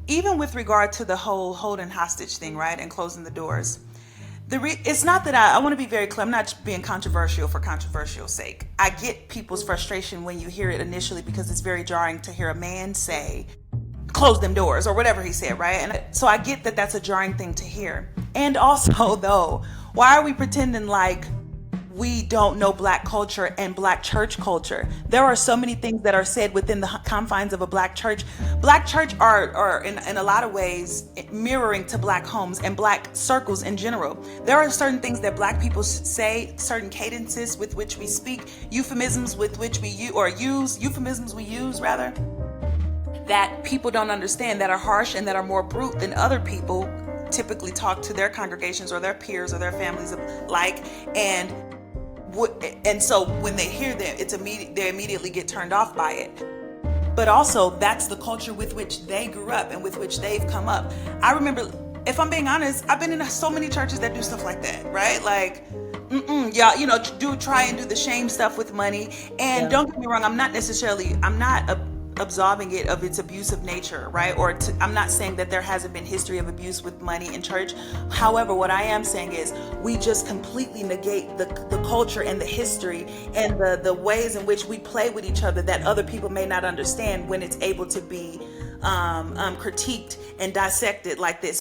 even with regard to the whole holding hostage thing, right, and closing the doors, it's not that I want to be very clear. I'm not being controversial for controversial sake. I get people's frustration when you hear it initially because it's very jarring to hear a man say, close them doors or whatever he said, right? And so I get that that's a jarring thing to hear. And also, though, why are we pretending like we don't know black culture and black church culture? There are so many things that are said within the confines of a black church. Black church are in a lot of ways mirroring to black homes and black circles in general. There are certain things that black people say, certain cadences with which we speak, euphemisms with which we euphemisms we use rather, that people don't understand, that are harsh and that are more brute than other people typically talk to their congregations or their peers or their families alike. And so when they hear them, they immediately get turned off by it. But also, that's the culture with which they grew up and with which they've come up. I remember, if I'm being honest, I've been in so many churches that do stuff like that, right? Like, y'all, do try and do the shame stuff with money. And don't get me wrong, I'm not absolving it of its abusive nature, right? I'm not saying that there hasn't been history of abuse with money in church. However, what I am saying is we just completely negate the culture and the history and the ways in which we play with each other that other people may not understand when it's able to be critiqued and dissected like this.